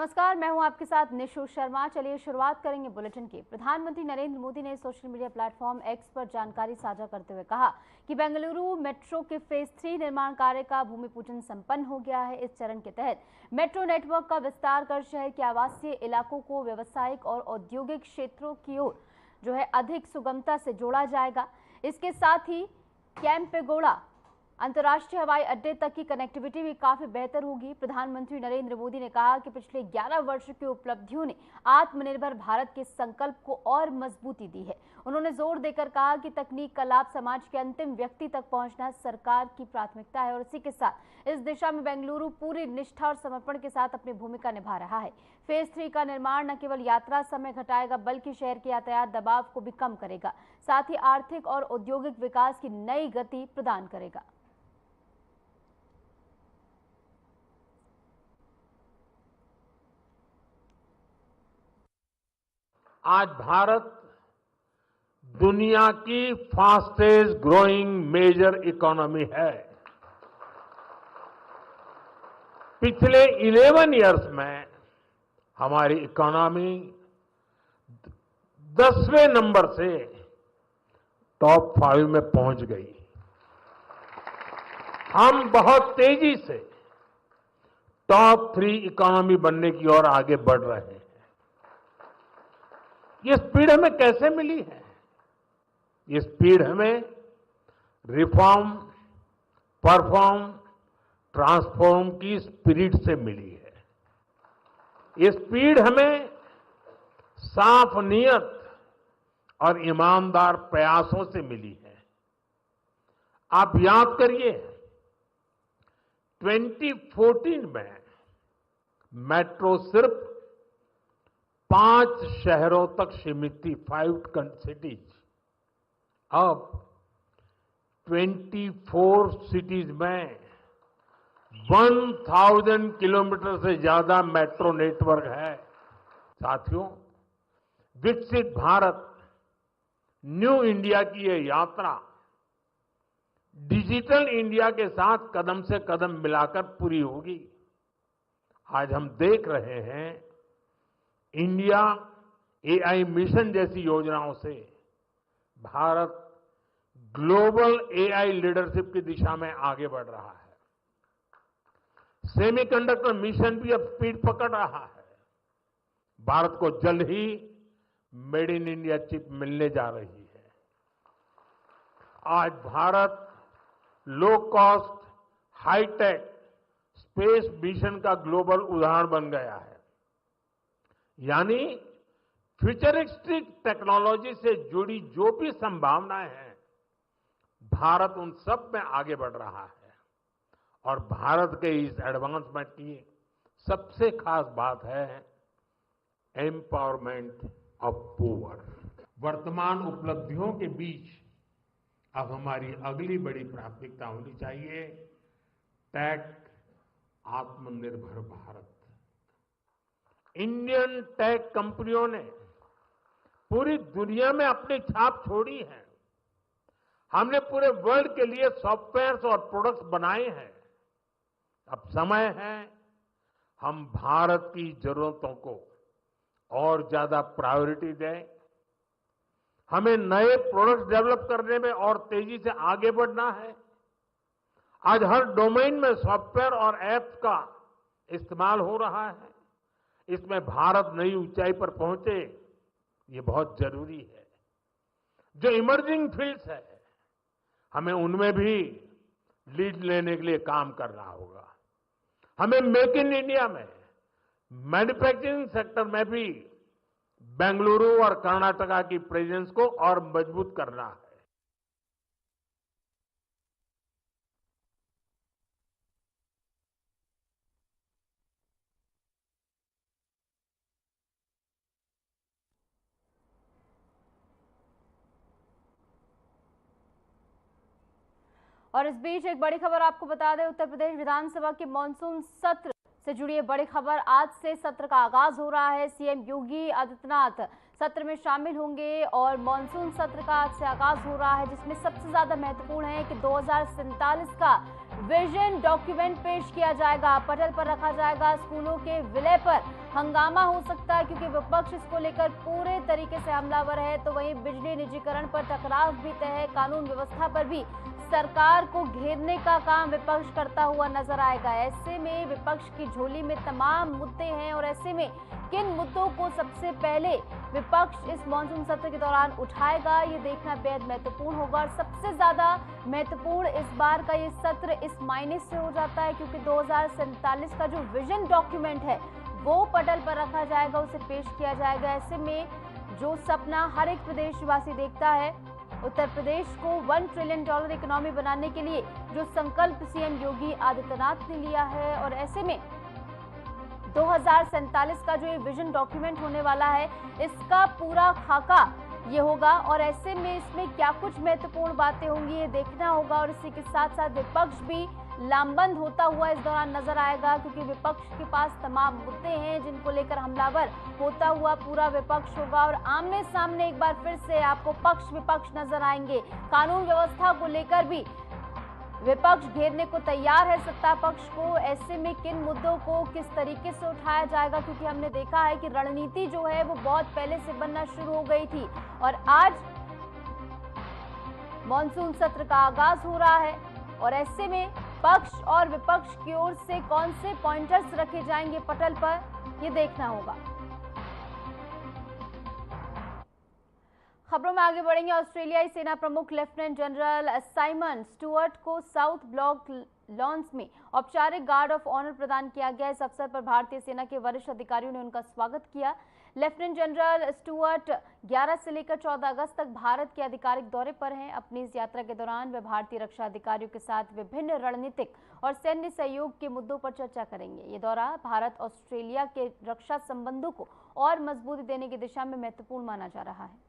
नमस्कार, मैं हूं आपके साथ निशु शर्मा। चलिए शुरुआत करेंगे बुलेटिन की। प्रधानमंत्री नरेंद्र मोदी ने सोशल मीडिया प्लेटफॉर्म एक्स पर जानकारी साझा करते हुए कहा कि बेंगलुरु मेट्रो के फेज 3 निर्माण कार्य का भूमि पूजन संपन्न हो गया है। इस चरण के तहत मेट्रो नेटवर्क का विस्तार कर शहर के आवासीय इलाकों को व्यावसायिक और औद्योगिक क्षेत्रों की ओर अधिक सुगमता से जोड़ा जाएगा। इसके साथ ही कैंपेगौड़ा अंतर्राष्ट्रीय हवाई अड्डे तक की कनेक्टिविटी भी काफी बेहतर होगी। प्रधानमंत्री नरेंद्र मोदी ने कहा कि पिछले 11 वर्ष की उपलब्धियों ने आत्मनिर्भर भारत के संकल्प को और मजबूती दी है। उन्होंने जोर देकर कहा कि तकनीक का लाभ समाज के अंतिम व्यक्ति तक पहुंचना सरकार की प्राथमिकता है और इसी के साथ इस दिशा में बेंगलुरु पूरी निष्ठा और समर्पण के साथ अपनी भूमिका निभा रहा है। फेज 3 का निर्माण न केवल यात्रा समय घटाएगा बल्कि शहर के यातायात दबाव को भी कम करेगा, साथ ही आर्थिक और औद्योगिक विकास की नई गति प्रदान करेगा। आज भारत दुनिया की फास्टेस्ट ग्रोइंग मेजर इकोनॉमी है। पिछले 11 इयर्स में हमारी इकोनॉमी 10वें नंबर से टॉप 5 में पहुंच गई। हम बहुत तेजी से टॉप 3 इकोनॉमी बनने की ओर आगे बढ़ रहे हैं। ये स्पीड हमें कैसे मिली है? ये स्पीड हमें रिफॉर्म, परफॉर्म, ट्रांसफॉर्म की स्पिरिट से मिली है। ये स्पीड हमें साफ नीयत और ईमानदार प्रयासों से मिली है। आप याद करिए, 2014 में मेट्रो सिर्फ 5 शहरों तक सीमित थी, 5 सिटीज। अब 24 सिटीज में 1000 किलोमीटर से ज्यादा मेट्रो नेटवर्क है। साथियों, विकसित भारत, न्यू इंडिया की ये यात्रा डिजिटल इंडिया के साथ कदम से कदम मिलाकर पूरी होगी। आज हम देख रहे हैं, इंडिया एआई मिशन जैसी योजनाओं से भारत ग्लोबल एआई लीडरशिप की दिशा में आगे बढ़ रहा है। सेमीकंडक्टर मिशन भी अब स्पीड पकड़ रहा है। भारत को जल्द ही मेड इन इंडिया चिप मिलने जा रही है। आज Bharat low cost, hitech space mission का ग्लोबल उदाहरण बन गया है। यानी फ्यूचरिस्टिक टेक्नोलॉजी से जुड़ी जो भी संभावनाएं हैं, भारत उन सब में आगे बढ़ रहा है। और भारत के इस एडवांसमेंट की सबसे खास बात है एम्पावरमेंट ऑफ पुअर। वर्तमान उपलब्धियों के बीच अब हमारी अगली बड़ी प्राथमिकता होनी चाहिए टेक आत्मनिर्भर भारत। इंडियन टेक कंपनियों ने पूरी दुनिया में अपनी छाप छोड़ी है। हमने पूरे वर्ल्ड के लिए सॉफ्टवेयर और प्रोडक्ट्स बनाए हैं। अब समय है हम भारत की जरूरतों को और ज्यादा प्रायोरिटी दें। हमें नए प्रोडक्ट्स डेवलप करने में और तेजी से आगे बढ़ना है। आज हर डोमेन में सॉफ्टवेयर और एप्स का इस्तेमाल हो रहा है। इसमें भारत नई ऊंचाई पर पहुंचे, ये बहुत जरूरी है। जो इमर्जिंग फील्ड्स है, हमें उनमें भी लीड लेने के लिए काम करना होगा। हमें मेक इन इंडिया में मैन्युफैक्चरिंग सेक्टर में भी बेंगलुरु और कर्नाटका की प्रेजेंस को और मजबूत करना है। और इस बीच एक बड़ी खबर आपको बता दें, उत्तर प्रदेश विधानसभा के मानसून सत्र से जुड़ी है बड़ी खबर। आज से सत्र का आगाज हो रहा है। सीएम योगी आदित्यनाथ सत्र में शामिल होंगे और मॉनसून सत्र का आज से आगाज हो रहा है, जिसमें सबसे ज्यादा महत्वपूर्ण है कि 2047 का विजन डॉक्यूमेंट पेश किया जाएगा, पटल पर रखा जाएगा। स्कूलों के विलय पर हंगामा हो सकता है क्योंकि विपक्ष इसको लेकर पूरे तरीके से हमलावर है। तो वहीं बिजली निजीकरण पर टकराव भी तय है। कानून व्यवस्था पर भी सरकार को घेरने का काम विपक्ष करता हुआ नजर आएगा। ऐसे में विपक्ष की झोली में तमाम मुद्दे हैं और ऐसे में किन मुद्दों को सबसे पहले विपक्ष इस मॉनसून सत्र के दौरान उठाएगा, ये देखना बेहद महत्वपूर्ण होगा। और सबसे ज्यादा महत्वपूर्ण इस बार का ये सत्र इस मायने से हो जाता है क्योंकि 2047 का जो विजन डॉक्यूमेंट है वो पटल पर रखा जाएगा, उसे पेश किया जाएगा। ऐसे में जो सपना हर एक प्रदेशवासी देखता है, उत्तर प्रदेश को $1 ट्रिलियन इकोनॉमी बनाने के लिए जो संकल्प सीएम योगी आदित्यनाथ ने लिया है, और ऐसे में 2047 का जो ये विजन डॉक्यूमेंट होने वाला है, इसका पूरा खाका ये होगा। और ऐसे में इसमें क्या कुछ महत्वपूर्ण बातें होंगी ये देखना होगा। और इसी के साथ साथ विपक्ष भी लामबंद होता हुआ इस दौरान नजर आएगा क्योंकि विपक्ष के पास तमाम मुद्दे हैं जिनको लेकर हमलावर होता हुआ पूरा विपक्ष होगा। और आमने सामने एक बार फिर से आपको पक्ष विपक्ष नजर आएंगे। कानून व्यवस्था को लेकर भी विपक्ष घेरने को तैयार है सत्ता पक्ष को। ऐसे में किन मुद्दों को किस तरीके से उठाया जाएगा, क्योंकि हमने देखा है कि रणनीति जो है वो बहुत पहले से बनना शुरू हो गई थी और आज मॉनसून सत्र का आगाज हो रहा है। और ऐसे में पक्ष और विपक्ष की ओर से कौन से पॉइंटर्स रखे जाएंगे पटल पर, ये देखना होगा। खबरों में आगे बढ़ेंगे। ऑस्ट्रेलियाई सेना प्रमुख लेफ्टिनेंट जनरल साइमन स्टुअर्ट को साउथ ब्लॉक लॉन्स में औपचारिक गार्ड ऑफ ऑनर प्रदान किया गया। इस अवसर पर भारतीय सेना के वरिष्ठ अधिकारियों ने उनका स्वागत किया। लेफ्टिनेंट जनरल स्टुअर्ट 11 से लेकर 14 अगस्त तक भारत के आधिकारिक दौरे पर हैं। अपनी इस यात्रा के दौरान वे भारतीय रक्षा अधिकारियों के साथ विभिन्न रणनीतिक और सैन्य सहयोग के मुद्दों पर चर्चा करेंगे। ये दौरा भारत ऑस्ट्रेलिया के रक्षा संबंधों को और मजबूती देने की दिशा में महत्वपूर्ण माना जा रहा है।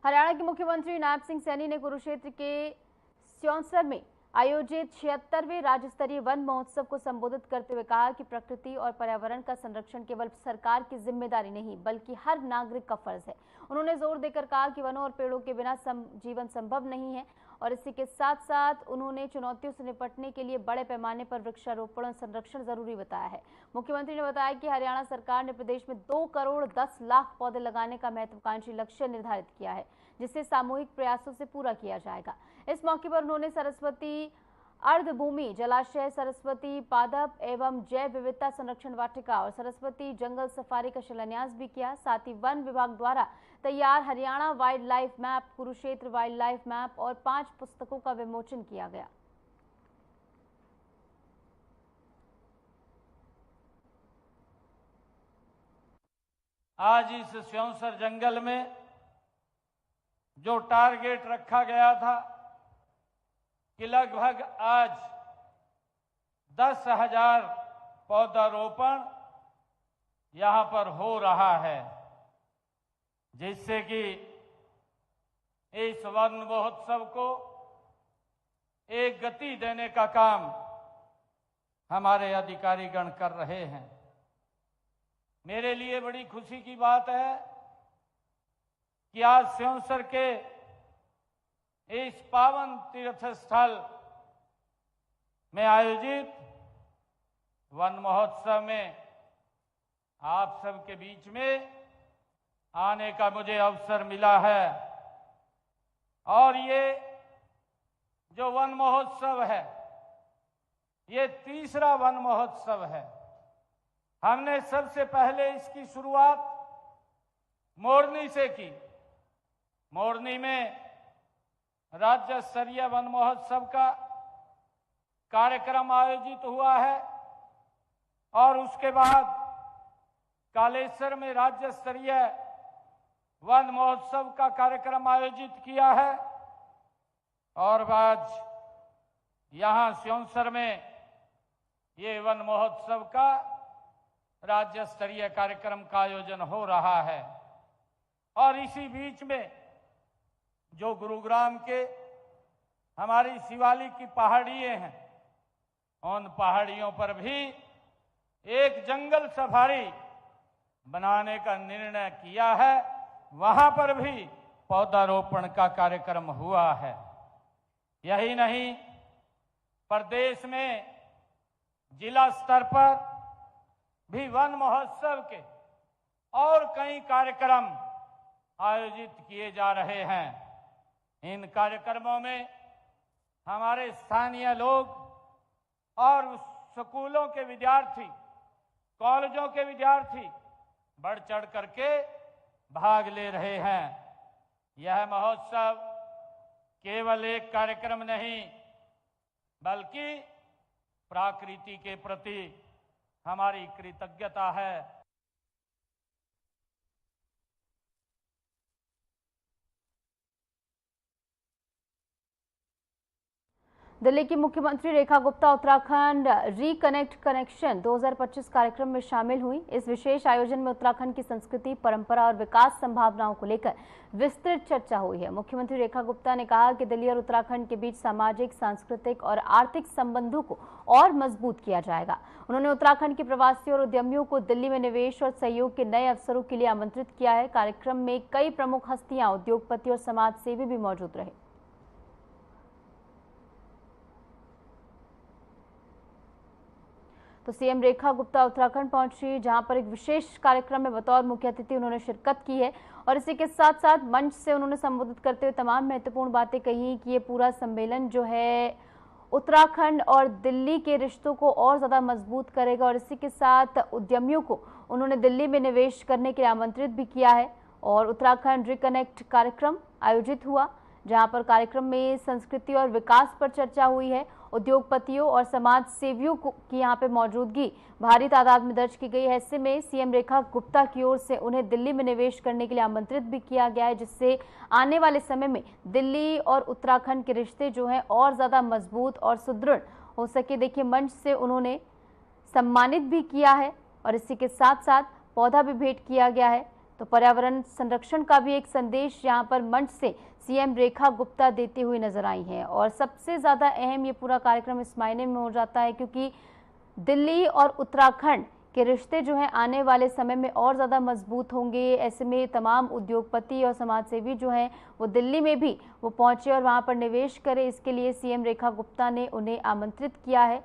हरियाणा के मुख्यमंत्री नायब सिंह सैनी ने कुरुक्षेत्र के स्योंसर में आयोजित 76वें राज्य स्तरीय वन महोत्सव को संबोधित करते हुए कहा कि प्रकृति और पर्यावरण का संरक्षण केवल सरकार की जिम्मेदारी नहीं बल्कि हर नागरिक का फर्ज है। उन्होंने जोर देकर कहा कि वनों और पेड़ों के बिना जीवन संभव नहीं है। और इसी के साथ साथ उन्होंने चुनौतियों से निपटने के लिए बड़े पैमाने पर वृक्षारोपण और संरक्षण जरूरी बताया है। मुख्यमंत्री ने बताया कि हरियाणा सरकार ने प्रदेश में 2 करोड़ 10 लाख पौधे लगाने का महत्वाकांक्षी लक्ष्य निर्धारित किया है, जिसे सामूहिक प्रयासों से पूरा किया जाएगा। इस मौके पर उन्होंने सरस्वती अर्धभूमि जलाशय, सरस्वती पादप एवं जैव विविधता संरक्षण वाटिका और सरस्वती जंगल सफारी का शिलान्यास भी किया। साथ ही वन विभाग द्वारा तैयार Haryana wild life map, Kurukshetra wild life map और 5 पुस्तकों का विमोचन किया गया। आज इस स्योंसर जंगल में जो टारगेट रखा गया था कि लगभग आज 10,000 पौधारोपण यहां पर हो रहा है, जिससे कि इस वन महोत्सव को एक गति देने का काम हमारे अधिकारीगण कर रहे हैं। मेरे लिए बड़ी खुशी की बात है कि आज स्योंसर के इस पावन तीर्थ स्थल में आयोजित वन महोत्सव में आप सबके बीच में आने का मुझे अवसर मिला है। और ये जो वन महोत्सव है, ये तीसरा वन महोत्सव है। हमने सबसे पहले इसकी शुरुआत मोरनी से की। मोरनी में राज्य स्तरीय वन महोत्सव का कार्यक्रम आयोजित हुआ है और उसके बाद कालेश्वर में राज्य स्तरीय वन महोत्सव का कार्यक्रम आयोजित किया है और आज यहां स्योंसर में ये वन महोत्सव का राज्य स्तरीय कार्यक्रम का आयोजन हो रहा है। और इसी बीच में जो गुरुग्राम के हमारी शिवालिक की पहाड़ियां हैं, उन पहाड़ियों पर भी एक जंगल सफारी बनाने का निर्णय किया है। वहां पर भी पौधारोपण का कार्यक्रम हुआ है। यही नहीं, प्रदेश में जिला स्तर पर भी वन महोत्सव के और कई कार्यक्रम आयोजित किए जा रहे हैं। इन कार्यक्रमों में हमारे स्थानीय लोग और स्कूलों के विद्यार्थी, कॉलेजों के विद्यार्थी बढ़ चढ़ करके भाग ले रहे हैं। यह महोत्सव केवल एक कार्यक्रम नहीं, बल्कि प्रकृति के प्रति हमारी कृतज्ञता है। दिल्ली की मुख्यमंत्री रेखा गुप्ता उत्तराखंड रिकनेक्ट कनेक्शन 2025 कार्यक्रम में शामिल हुई। इस विशेष आयोजन में उत्तराखंड की संस्कृति, परंपरा और विकास संभावनाओं को लेकर विस्तृत चर्चा हुई है। मुख्यमंत्री रेखा गुप्ता ने कहा कि दिल्ली और उत्तराखंड के बीच सामाजिक, सांस्कृतिक और आर्थिक संबंधों को और मजबूत किया जाएगा। उन्होंने उत्तराखंड के प्रवासियों और उद्यमियों को दिल्ली में निवेश और सहयोग के नए अवसरों के लिए आमंत्रित किया है। कार्यक्रम में कई प्रमुख हस्तियां, उद्योगपति और समाज सेवी भी मौजूद रहे। तो सीएम रेखा गुप्ता उत्तराखंड पहुंची, जहां पर एक विशेष कार्यक्रम में बतौर मुख्य अतिथि उन्होंने शिरकत की है और इसी के साथ साथ मंच से उन्होंने संबोधित करते हुए तमाम महत्वपूर्ण बातें कही कि ये पूरा सम्मेलन जो है उत्तराखंड और दिल्ली के रिश्तों को और ज्यादा मजबूत करेगा और इसी के साथ उद्यमियों को उन्होंने दिल्ली में निवेश करने के लिए आमंत्रित भी किया है। और उत्तराखंड रिकनेक्ट कार्यक्रम आयोजित हुआ, जहां पर कार्यक्रम में संस्कृति और विकास पर चर्चा हुई है। उद्योगपतियों और समाज सेवियों की यहां पे मौजूदगी भारी तादाद में दर्ज की गई है। ऐसे में सीएम रेखा गुप्ता की ओर से उन्हें दिल्ली में निवेश करने के लिए आमंत्रित भी किया गया है, जिससे आने वाले समय में दिल्ली और उत्तराखंड के रिश्ते जो हैं और ज्यादा मजबूत और सुदृढ़ हो सके। देखिए, मंच से उन्होंने सम्मानित भी किया है और इसी के साथ साथ पौधा भी भेंट किया गया है। तो पर्यावरण संरक्षण का भी एक संदेश यहाँ पर मंच से सीएम रेखा गुप्ता देती हुई नजर आई हैं। और सबसे ज्यादा अहम ये पूरा कार्यक्रम इस मायने में हो जाता है क्योंकि दिल्ली और उत्तराखंड के रिश्ते जो हैं आने वाले समय में और ज्यादा मजबूत होंगे। ऐसे में तमाम उद्योगपति और समाजसेवी जो हैं वो दिल्ली में भी वो पहुंचे और वहां पर निवेश करें, इसके लिए सीएम रेखा गुप्ता ने उन्हें आमंत्रित किया है।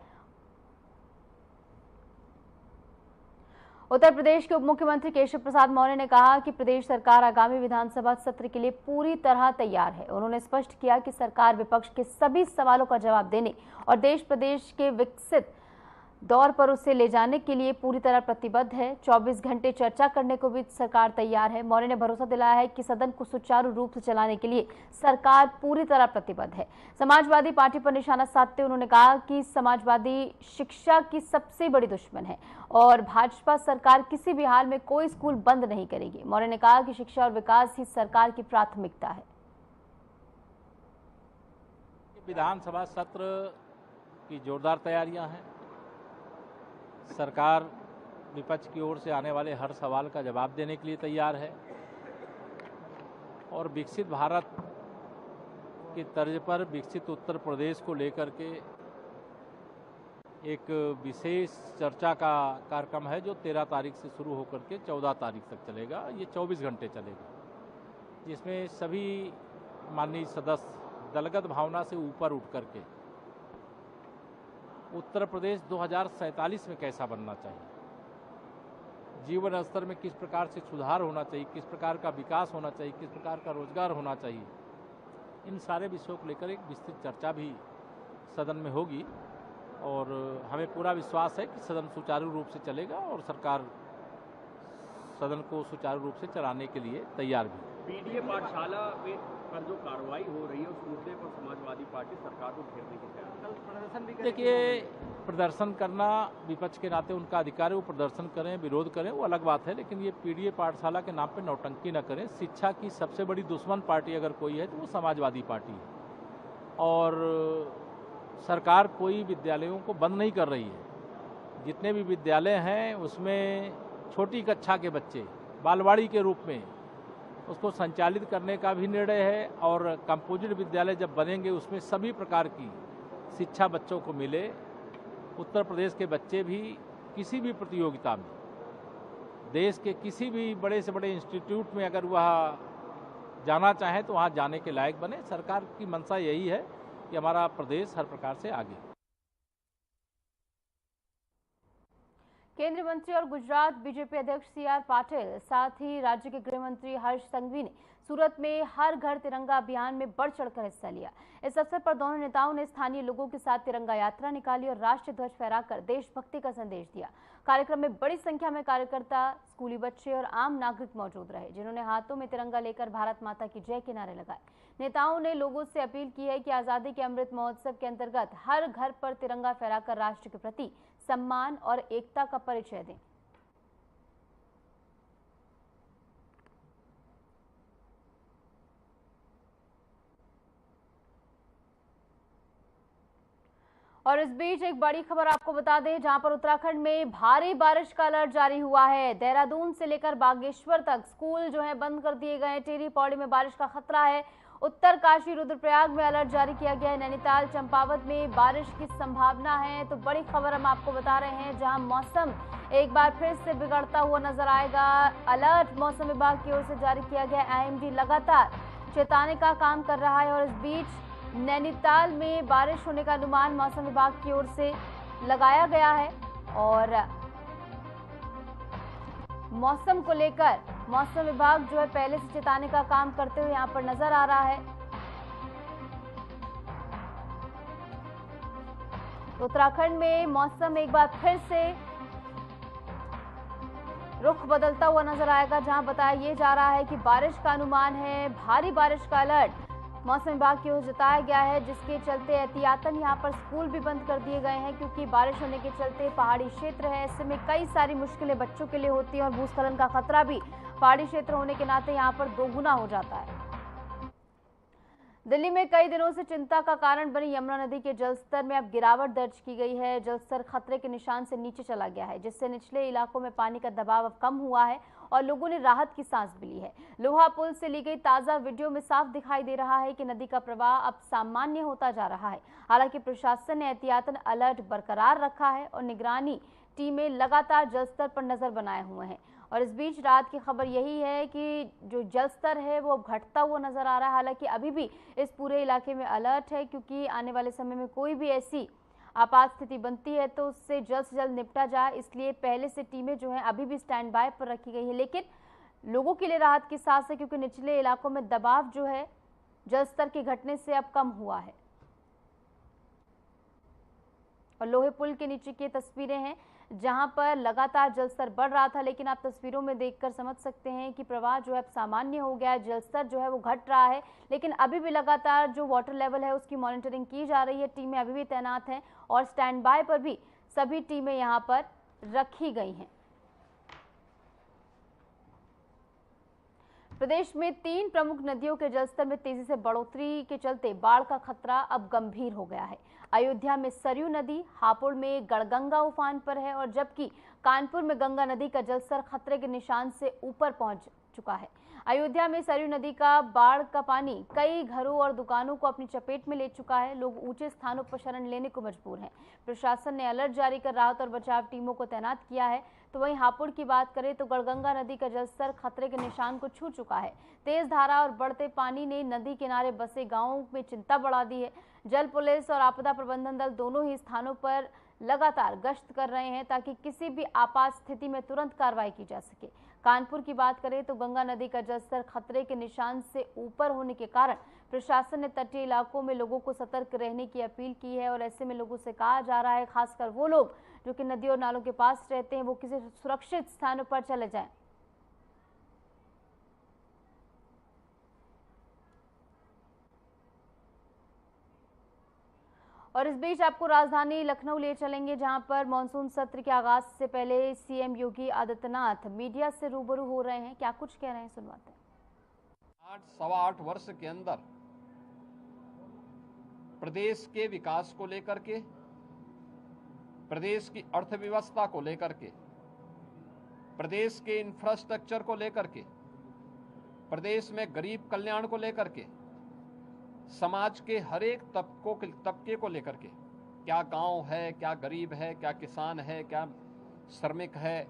उत्तर प्रदेश के उप मुख्यमंत्री केशव प्रसाद मौर्य ने कहा कि प्रदेश सरकार आगामी विधानसभा सत्र के लिए पूरी तरह तैयार है। उन्होंने स्पष्ट किया कि सरकार विपक्ष के सभी सवालों का जवाब देने और देश प्रदेश के विकसित दौर पर उसे ले जाने के लिए पूरी तरह प्रतिबद्ध है। 24 घंटे चर्चा करने को भी सरकार तैयार है। मौर्य ने भरोसा दिलाया है कि सदन को सुचारू रूप से चलाने के लिए सरकार पूरी तरह प्रतिबद्ध है। समाजवादी पार्टी पर निशाना साधते उन्होंने कहा कि समाजवादी शिक्षा की सबसे बड़ी दुश्मन है और भाजपा सरकार किसी भी हाल में कोई स्कूल बंद नहीं करेगी। मौर्य ने कहा कि शिक्षा और विकास ही सरकार की प्राथमिकता है। विधानसभा सत्र की जोरदार तैयारियां हैं। सरकार विपक्ष की ओर से आने वाले हर सवाल का जवाब देने के लिए तैयार है और विकसित भारत की तर्ज पर विकसित उत्तर प्रदेश को लेकर के एक विशेष चर्चा का कार्यक्रम है जो 13 तारीख से शुरू होकर के 14 तारीख तक चलेगा। ये 24 घंटे चलेगा, जिसमें सभी माननीय सदस्य दलगत भावना से ऊपर उठ करके उत्तर प्रदेश 2047 में कैसा बनना चाहिए, जीवन स्तर में किस प्रकार से सुधार होना चाहिए, किस प्रकार का विकास होना चाहिए, किस प्रकार का रोजगार होना चाहिए, इन सारे विषयों को लेकर एक विस्तृत चर्चा भी सदन में होगी और हमें पूरा विश्वास है कि सदन सुचारू रूप से चलेगा और सरकार सदन को सुचारू रूप से चलाने के लिए तैयार भी। पीडीए पाठशाला में पर जो कार्रवाई हो रही है उस मुद्दे पर समाजवादी पार्टी सरकार को घेरने की तैयार। देखिए, प्रदर्शन करना विपक्ष के नाते उनका अधिकार है, वो प्रदर्शन करें, विरोध करें, वो अलग बात है, लेकिन ये पीडीए पाठशाला के नाम पे नौटंकी न करें। शिक्षा की सबसे बड़ी दुश्मन पार्टी अगर कोई है तो वो समाजवादी पार्टी है और सरकार कोई विद्यालयों को बंद नहीं कर रही है। जितने भी विद्यालय हैं उसमें छोटी कक्षा के बच्चे बालवाड़ी के रूप में उसको संचालित करने का भी निर्णय है और कंपोजिट विद्यालय जब बनेंगे उसमें सभी प्रकार की शिक्षा बच्चों को मिले। उत्तर प्रदेश के बच्चे भी किसी भी प्रतियोगिता में, देश के किसी भी बड़े से बड़े इंस्टीट्यूट में अगर वह जाना चाहें तो वहाँ जाने के लायक बने। सरकार की मंशा यही है कि हमारा प्रदेश हर प्रकार से आगे। केंद्रीय मंत्री और गुजरात बीजेपी अध्यक्ष सीआर पाटिल, साथ ही राज्य के गृह मंत्री हर्ष संघवी ने सूरत में हर घर तिरंगा अभियान में बढ़ चढ़कर हिस्सा लिया। इस अवसर पर दोनों नेताओं ने स्थानीय लोगों के साथ तिरंगा यात्रा निकाली और राष्ट्रीय ध्वज फहराकर देशभक्ति का संदेश दिया। कार्यक्रम में बड़ी संख्या में कार्यकर्ता, स्कूली बच्चे और आम नागरिक मौजूद रहे, जिन्होंने हाथों में तिरंगा लेकर भारत माता की जय के नारे लगाए। नेताओं ने लोगों से अपील की है कि आजादी के अमृत महोत्सव के अंतर्गत हर घर पर तिरंगा फहराकर राष्ट्र के प्रति सम्मान और एकता का परिचय दें। और इस बीच एक बड़ी खबर आपको बता दें, जहां पर उत्तराखंड में भारी बारिश का अलर्ट जारी हुआ है। देहरादून से लेकर बागेश्वर तक स्कूल जो है बंद कर दिए गए। टिहरी पौड़ी में बारिश का खतरा है। उत्तरकाशी, रुद्रप्रयाग में अलर्ट जारी किया गया है। नैनीताल, चंपावत में बारिश की संभावना है। तो बड़ी खबर हम आपको बता रहे हैं, जहां मौसम एक बार फिर से बिगड़ता हुआ नजर आएगा। अलर्ट मौसम विभाग की ओर से जारी किया गया। आईएमडी लगातार चेताने का काम कर रहा है और इस बीच नैनीताल में बारिश होने का अनुमान मौसम विभाग की ओर से लगाया गया है और मौसम को लेकर मौसम विभाग जो है पहले से चेताने का काम करते हुए यहां पर नजर आ रहा है। उत्तराखंड में मौसम एक बार फिर से रुख बदलता हुआ नजर आएगा, जहां बताया ये जा रहा है कि बारिश का अनुमान है। भारी बारिश का अलर्ट मौसम विभाग की ओर जताया गया है, जिसके चलते एहतियातन यहां पर स्कूल भी बंद कर दिए गए हैं, क्योंकि बारिश होने के चलते पहाड़ी क्षेत्र है। ऐसे में कई सारी मुश्किलें बच्चों के लिए होती हैं और भूस्खलन का खतरा भी पहाड़ी क्षेत्र होने के नाते यहां पर दोगुना हो जाता है। दिल्ली में कई दिनों से चिंता का कारण बनी यमुना नदी के जलस्तर में अब गिरावट दर्ज की गई है। जलस्तर खतरे के निशान से नीचे चला गया है, जिससे निचले इलाकों में पानी का दबाव अब कम हुआ है और लोगों ने राहत की सांस भी ली है। लोहा पुल से ली गई ताजा वीडियो में साफ दिखाई दे रहा है कि नदी का प्रवाह अब सामान्य होता जा रहा है। हालांकि प्रशासन ने एहतियातन अलर्ट बरकरार रखा है और निगरानी टीमें लगातार जलस्तर पर नजर बनाए हुए हैं। और इस बीच रात की खबर यही है कि जो जलस्तर है वो अब घटता हुआ नजर आ रहा है। हालांकि अभी भी इस पूरे इलाके में अलर्ट है, क्योंकि आने वाले समय में कोई भी ऐसी आपात स्थिति बनती है तो उससे जल्द से जल्द निपटा जाए, इसलिए पहले से टीमें जो हैं अभी भी स्टैंड बाय पर रखी गई है। लेकिन लोगों के लिए राहत की सांस है, क्योंकि निचले इलाकों में दबाव जो है जलस्तर के घटने से अब कम हुआ है। और लोहे पुल के नीचे की तस्वीरें हैं, जहां पर लगातार जलस्तर बढ़ रहा था, लेकिन आप तस्वीरों में देखकर समझ सकते हैं कि प्रवाह जो है सामान्य हो गया है। जलस्तर जो है वो घट रहा है, लेकिन अभी भी लगातार जो वाटर लेवल है उसकी मॉनिटरिंग की जा रही है। टीमें अभी भी तैनात हैं और स्टैंड बाय पर भी सभी टीमें यहां पर रखी गई हैं। प्रदेश में 3 प्रमुख नदियों के जलस्तर में तेजी से बढ़ोतरी के चलते बाढ़ का खतरा अब गंभीर हो गया है। अयोध्या में सरयू नदी, हापुड़ में गढ़गंगा उफान पर है और जबकि कानपुर में गंगा नदी का जलस्तर खतरे के निशान से ऊपर पहुंच चुका है। अयोध्या में सरयू नदी का बाढ़ का पानी कई घरों और दुकानों को अपनी चपेट में ले चुका है। लोग ऊंचे स्थानों पर शरण लेने को मजबूर हैं। प्रशासन ने अलर्ट जारी कर राहत और बचाव टीमों को तैनात किया है। तो वहीं हापुड़ की बात करें तो गढ़गंगा नदी का जलस्तर खतरे के निशान को छू चुका है। तेज धारा और बढ़ते पानी ने नदी किनारे बसे गांवों में चिंता बढ़ा दी है। जल पुलिस और आपदा प्रबंधन दल दोनों ही स्थानों पर लगातार गश्त कर रहे हैं, ताकि किसी भी आपात स्थिति में तुरंत कार्रवाई की जा सके। कानपुर की बात करें तो गंगा नदी का जलस्तर खतरे के निशान से ऊपर होने के कारण प्रशासन ने तटीय इलाकों में लोगों को सतर्क रहने की अपील की है। और ऐसे में लोगों से कहा जा रहा है, खासकर वो लोग जो कि नदी और नालों के पास रहते हैं, वो किसी सुरक्षित स्थानों पर चले जाएं। और इस बीच आपको राजधानी लखनऊ ले चलेंगे, जहां पर मानसून सत्र के आगाज से पहले सीएम योगी आदित्यनाथ मीडिया से रूबरू हो रहे हैं। क्या कुछ कह रहे हैं, सुनवाते हैं। 8-8.25 वर्ष के अंदर प्रदेश के विकास को लेकर के, प्रदेश की अर्थव्यवस्था को लेकर के, प्रदेश के इंफ्रास्ट्रक्चर को लेकर के प्रदेश में गरीब कल्याण को लेकर के, समाज के हर एक तबके को लेकर के, क्या गांव है, क्या गरीब है, क्या किसान है, क्या श्रमिक है,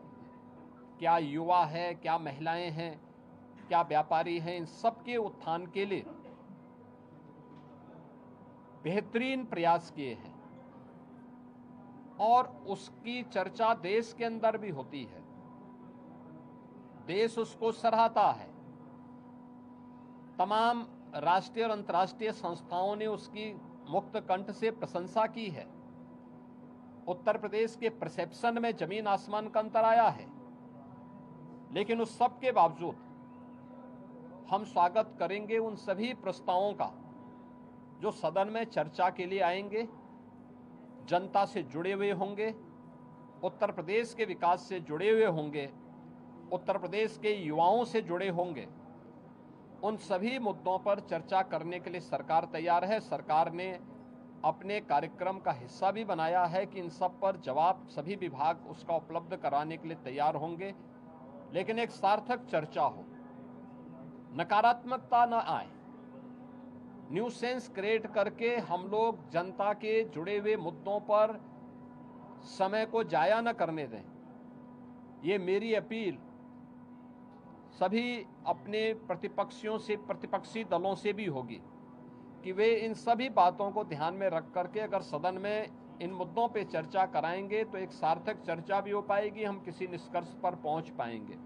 क्या युवा है, क्या महिलाएं हैं, क्या व्यापारी हैं, इन सब के उत्थान के लिए बेहतरीन प्रयास किए हैं और उसकी चर्चा देश के अंदर भी होती है। देश उसको सराहता है। तमाम राष्ट्रीय और अंतर्राष्ट्रीय संस्थाओं ने उसकी मुक्त कंठ से प्रशंसा की है। उत्तर प्रदेश के परसेप्शन में जमीन आसमान का अंतर आया है, लेकिन उस सब के बावजूद हम स्वागत करेंगे उन सभी प्रस्तावों का जो सदन में चर्चा के लिए आएंगे, जनता से जुड़े हुए होंगे, उत्तर प्रदेश के विकास से जुड़े हुए होंगे, उत्तर प्रदेश के युवाओं से जुड़े होंगे। उन सभी मुद्दों पर चर्चा करने के लिए सरकार तैयार है। सरकार ने अपने कार्यक्रम का हिस्सा भी बनाया है कि इन सब पर जवाब सभी विभाग उसका उपलब्ध कराने के लिए तैयार होंगे, लेकिन एक सार्थक चर्चा हो, नकारात्मकता न आए, न्यूसेंस क्रिएट करके हम लोग जनता के जुड़े हुए मुद्दों पर समय को जाया न करने दें। ये मेरी अपील सभी अपने प्रतिपक्षी दलों से भी होगी कि वे इन सभी बातों को ध्यान में रख करके अगर सदन में इन मुद्दों पे चर्चा कराएंगे तो एक सार्थक चर्चा भी हो पाएगी, हम किसी निष्कर्ष पर पहुंच पाएंगे।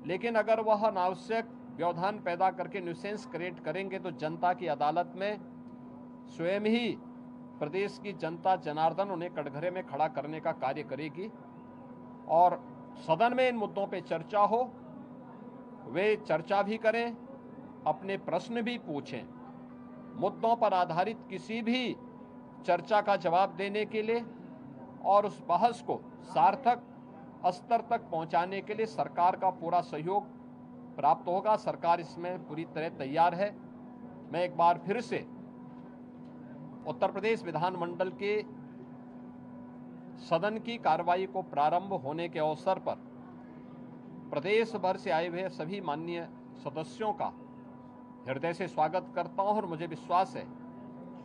लेकिन अगर वह अनावश्यक व्यवधान पैदा करके न्यूसेंस क्रिएट करेंगे तो जनता की अदालत में स्वयं ही प्रदेश की जनता जनार्दन उन्हें कटघरे में खड़ा करने का कार्य करेगी और सदन में इन मुद्दों पे चर्चा हो, वे चर्चा भी करें, अपने प्रश्न भी पूछें। मुद्दों पर आधारित किसी भी चर्चा का जवाब देने के लिए और उस बहस को सार्थक स्तर तक पहुंचाने के लिए सरकार का पूरा सहयोग प्राप्त होगा। सरकार इसमें पूरी तरह तैयार है। मैं एक बार फिर से उत्तर प्रदेश विधानमंडल के सदन की कार्रवाई को प्रारंभ होने के अवसर पर प्रदेश भर से आए हुए सभी माननीय सदस्यों का हृदय से स्वागत करता हूं और मुझे विश्वास है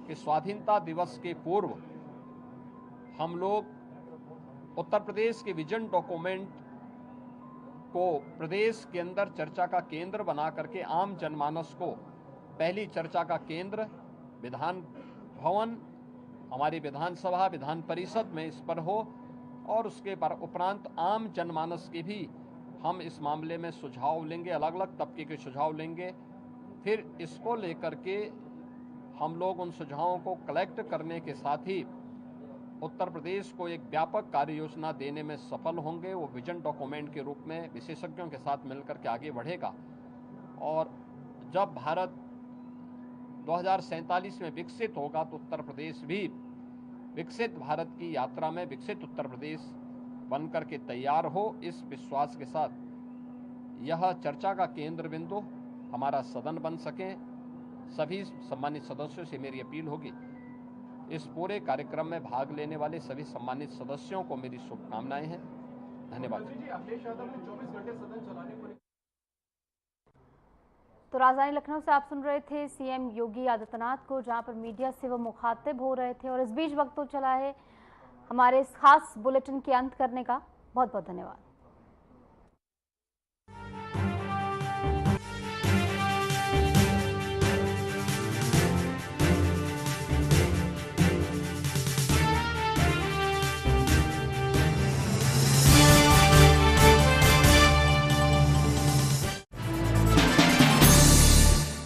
कि स्वाधीनता दिवस के पूर्व हम लोग उत्तर प्रदेश के विजन डॉक्यूमेंट को प्रदेश के अंदर चर्चा का केंद्र बना करके आम जनमानस को पहली चर्चा का केंद्र विधान भवन, हमारी विधानसभा, विधान परिषद में इस पर हो और उसके उपरांत आम जनमानस के भी हम इस मामले में सुझाव लेंगे, अलग अलग तबके के सुझाव लेंगे। फिर इसको लेकर के हम लोग उन सुझावों को कलेक्ट करने के साथ ही उत्तर प्रदेश को एक व्यापक कार्य योजना देने में सफल होंगे। वो विजन डॉक्यूमेंट के रूप में विशेषज्ञों के साथ मिलकर के आगे बढ़ेगा और जब भारत 2047 में विकसित होगा तो उत्तर प्रदेश भी विकसित भारत की यात्रा में विकसित उत्तर प्रदेश बनकर के तैयार हो। इस विश्वास के साथ यह चर्चा का केंद्र बिंदु हमारा सदन बन सके। सभी सम्मानित सदस्यों से मेरी अपील होगी, इस पूरे कार्यक्रम में भाग लेने वाले सभी सम्मानित सदस्यों को मेरी शुभकामनाएं हैं। धन्यवाद। तो राजधानी लखनऊ से आप सुन रहे थे सीएम योगी आदित्यनाथ को, जहां पर मीडिया से वो मुखातिब हो रहे थे। और इस बीच वक्त तो चला है हमारे इस खास बुलेटिन के अंत करने का। बहुत बहुत धन्यवाद।